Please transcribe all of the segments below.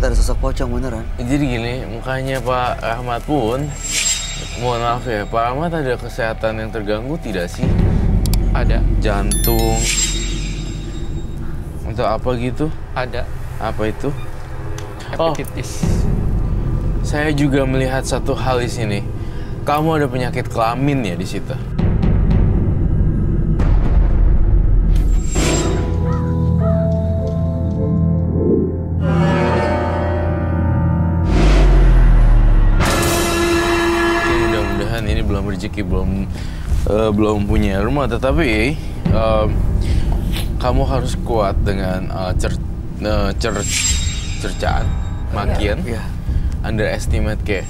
ngelihat ada sosok pocong beneran. Jadi gini, mukanya Pak Rahmat pun, mohon maaf ya, Pak Rahmat ada kesehatan yang terganggu tidak sih? Ada. Jantung, atau apa gitu? Ada. Apa itu? Hepatitis. Saya juga melihat satu hal di sini. Kamu ada penyakit kelamin ya di situ? Mudah-mudahan ini belum rezeki, belum punya rumah, tetapi kamu harus kuat dengan cercaan, makian. Iya. Underestimate kayak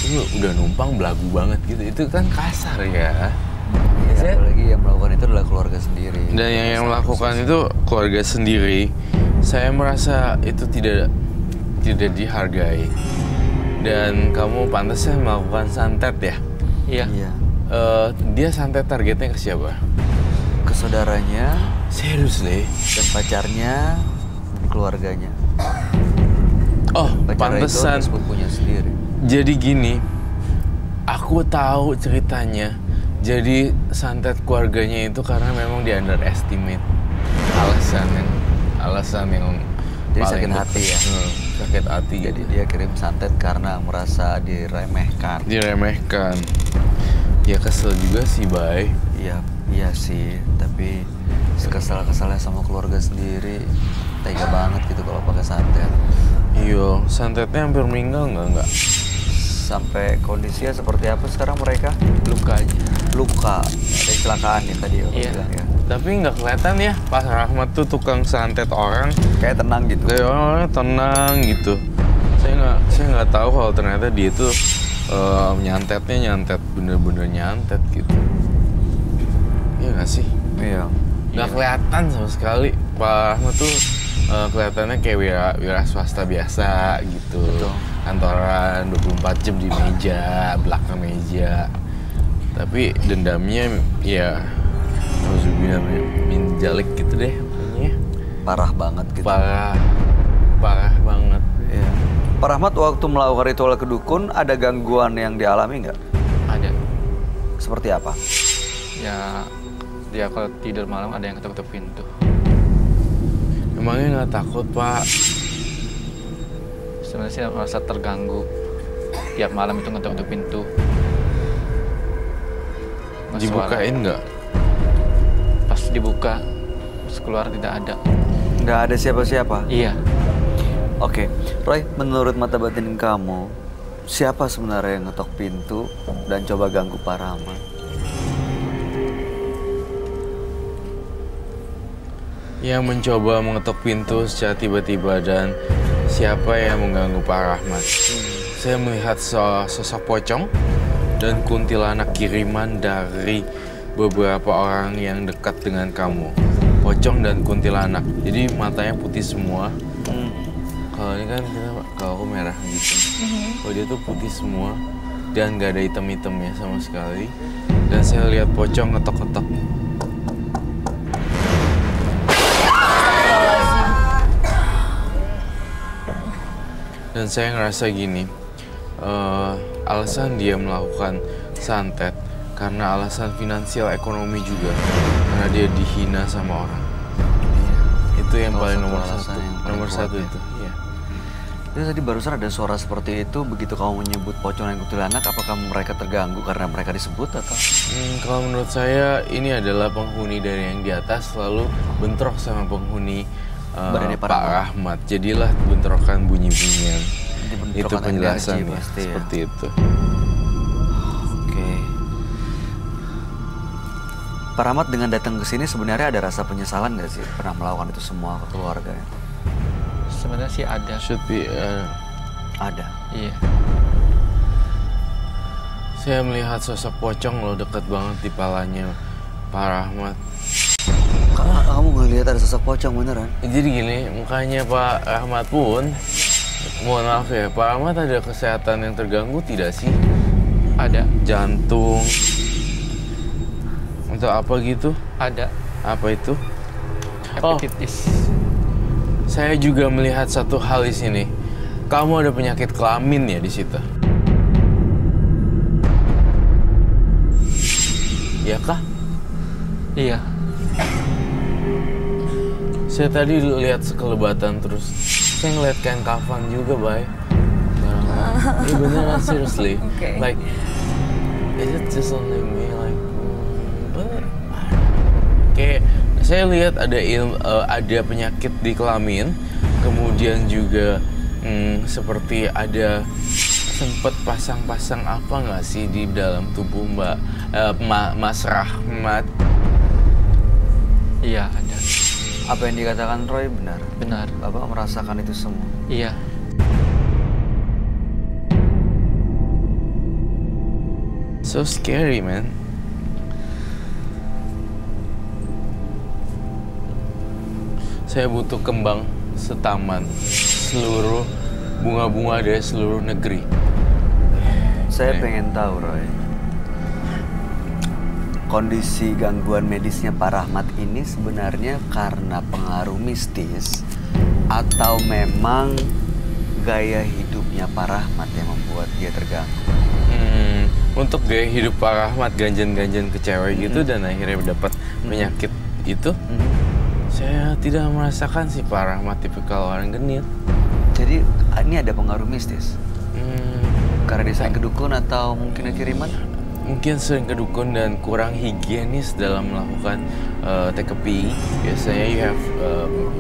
lu udah numpang belagu banget gitu, itu kan kasar ya. Apalagi yang melakukan itu adalah keluarga sendiri. Dan yang melakukan itu keluarga sendiri, saya merasa itu tidak dihargai. Dan kamu pantasnya melakukan santet ya? Iya. Iya. Dia santet targetnya ke siapa? Ke saudaranya Serius deh? dan pacarnya dan keluarganya. Oh, Pacarnya itu pantesan. sepupunya sendiri. Jadi gini, aku tahu ceritanya. Jadi santet keluarganya itu karena memang di underestimate. Alasan yang Jadi paling sakit hati ya? Sakit hati. Jadi dia kirim santet karena merasa diremehkan. Diremehkan. Ya kesel juga sih, Bay. Iya sih, tapi sekesal-kesalnya sama keluarga sendiri, tega banget gitu kalau pakai santet. Iya, santetnya hampir meninggal nggak? Sampai kondisinya seperti apa sekarang mereka? Luka aja. Luka, ada kecelakaan ya tadi aku Iya. bilang ya. Tapi nggak kelihatan ya, Pak Rahmat tuh tukang santet orang. Kayak tenang gitu. Kayak orangnya tenang gitu. Saya nggak tahu kalau ternyata dia tuh nyantet bener-bener nyantet gitu. Iya nggak sih? Iya. Nggak kelihatan sama sekali. Pak Rahmat tuh kelihatannya kayak wira swasta biasa gitu. Betul. Kantoran 24 jam di meja, belakang meja. Tapi dendamnya ya nauzubillah min jalik gitu deh pokoknya. Parah banget gitu. Parah banget. Iya. Pak Rahmat waktu melakukan ritual ke dukun ada gangguan yang dialami nggak? Ada. Seperti apa? Ya, dia kalau tidur malam ada yang ketuk-ketuk pintu. Emangnya nggak takut, Pak? Sebenarnya sih merasa terganggu. Tiap malam itu ngetuk-ketuk pintu. Dibukain nggak? Pas dibuka, pas keluar tidak ada. Nggak ada siapa-siapa? Iya. Oke, Roy, menurut mata batin kamu, siapa sebenarnya yang ngetok pintu dan coba ganggu Pak Rahmat? Yang mencoba mengetuk pintu secara tiba-tiba dan siapa yang mengganggu Pak Rahmat? Saya melihat sosok pocong dan kuntilanak kiriman dari beberapa orang yang dekat dengan kamu. Pocong dan kuntilanak. Jadi matanya putih semua. Kalau ini kan kalau aku merah gitu. Kalau dia tuh putih semua dan nggak ada hitam-hitamnya sama sekali. Dan saya lihat pocong ngetok-ngetok. Dan saya ngerasa gini, alasan dia melakukan santet karena alasan finansial ekonomi juga, karena dia dihina sama orang. Itu yang Salah paling satu nomor alasan satu, yang paling nomor kuat satu ya. itu. Iya. Jadi tadi barusan ada suara seperti itu, begitu kamu menyebut pocong dan kuntilanak, apakah mereka terganggu karena mereka disebut atau? Kalau menurut saya ini adalah penghuni dari yang di atas selalu bentrok sama penghuni Badannya Pak Pak Rahmat. Jadilah bentrokan bunyi-bunyian. Jadi Itu bentrokan penjelasannya energi pasti ya. seperti itu. Oke. Pak Rahmat dengan datang ke sini sebenarnya ada rasa penyesalan nggak sih pernah melakukan itu semua ke keluarganya? Sebenarnya sih ada. Should be. Ada. Iya. Saya melihat sosok pocong loh dekat banget di palanya Pak Rahmat. Kamu ngelihat ada sosok pocong beneran? Jadi gini, mukanya Pak Rahmat pun, mohon maaf ya, Pak Rahmat ada kesehatan yang terganggu tidak sih? Ada. Jantung, atau apa gitu? Ada. Apa itu? Hepatitis. Saya juga melihat satu hal di sini. kamu ada penyakit kelamin ya di situ? Iya kah? Iya. Saya tadi lihat sekelebatan terus. Saya ngeliat kain kafan juga, Bay. Iya beneran, seriously. Okay. Like, is it just only me? Like, but kayak saya lihat ada penyakit di kelamin, kemudian juga seperti ada sempet pasang-pasang apa nggak sih di dalam tubuh Mas Rahmat? Iya, ada. Apa yang dikatakan Roy benar? Benar. Bapak merasakan itu semua? Iya. So scary, man. Saya butuh kembang setaman, seluruh bunga-bunga dari seluruh negeri. Saya pengen tahu, Roy. Kondisi gangguan medisnya Pak Rahmat ini sebenarnya karena pengaruh mistis atau memang gaya hidupnya Pak Rahmat yang membuat dia terganggu? Untuk gaya hidup Pak Rahmat, ganjen-ganjen ke cewek gitu dan akhirnya dapat penyakit itu, saya tidak merasakan si Pak Rahmat tipikal orang genit. Jadi ini ada pengaruh mistis? Karena dia sering kedukun atau mungkin kiriman? Mungkin sering kedukun dan kurang higienis dalam melakukan take a pee. Biasanya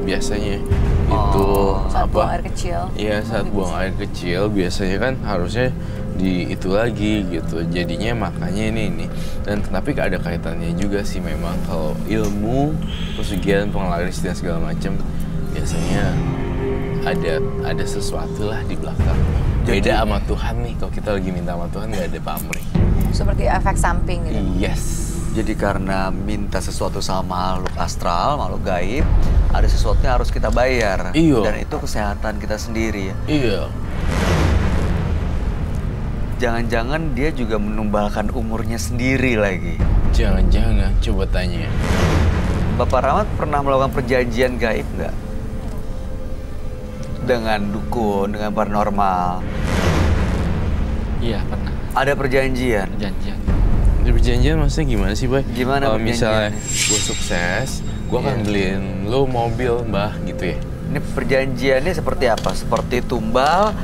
biasanya itu saat buang apa? air kecil. Iya, saat buang air kecil biasanya kan harusnya di itu lagi gitu. Jadinya makanya ini. Dan tapi ada kaitannya juga sih memang kalau ilmu, pesugihan, penglaris dan segala macam biasanya ada sesuatu lah di belakang. Beda sama Tuhan nih, kalau kita lagi minta sama Tuhan nggak ada pamrih. Seperti efek samping gitu. Yes. Jadi karena minta sesuatu sama makhluk astral, makhluk gaib, ada sesuatu yang harus kita bayar. Iya. Dan itu kesehatan kita sendiri ya. Iya. Jangan-jangan dia juga menumbalkan umurnya sendiri lagi. Jangan-jangan, coba tanya. Bapak Rahmat pernah melakukan perjanjian gaib nggak? Dengan dukun, dengan paranormal? Iya, pernah. Ada perjanjian? Perjanjian. Di perjanjian maksudnya gimana sih, Bay? Gimana kalau misalnya perjanjiannya? gue sukses, gue akan Iya. beliin lo mobil, Mbah, gitu ya? Ini perjanjiannya seperti apa? Seperti tumbal,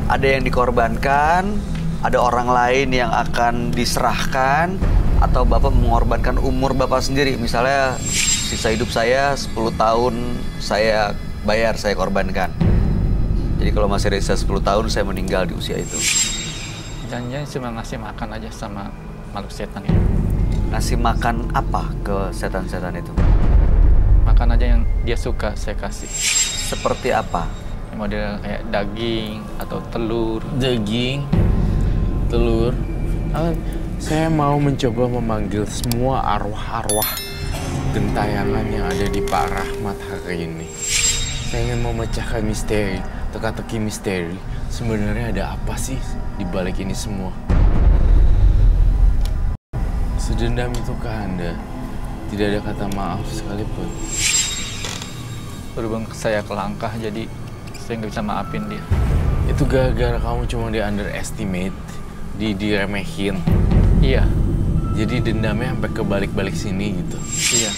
ada yang dikorbankan, ada orang lain yang akan diserahkan, atau Bapak mengorbankan umur Bapak sendiri? Misalnya sisa hidup saya 10 tahun saya bayar, saya korbankan. Jadi kalau masih ada sisa 10 tahun saya meninggal di usia itu. Janjian cuma ngasih makan aja sama makhluk setan itu. Ngasih makan apa ke setan-setan itu? Makan aja yang dia suka saya kasih. Seperti apa? Model kayak daging atau telur. Daging, telur. Saya mau mencoba memanggil semua arwah-arwah gentayangan yang ada di Pak Rahmat hari ini. Saya ingin memecahkan misteri, teka-teki misteri. Sebenarnya ada apa sih di balik ini semua? Sedendam itu ke Anda, tidak ada kata maaf sekalipun. Berhubung saya kelangkah, jadi saya nggak bisa maafin dia. Itu gara-gara kamu cuma di underestimate, diremehin. Iya, Jadi dendamnya sampai ke balik-balik sini gitu. iya.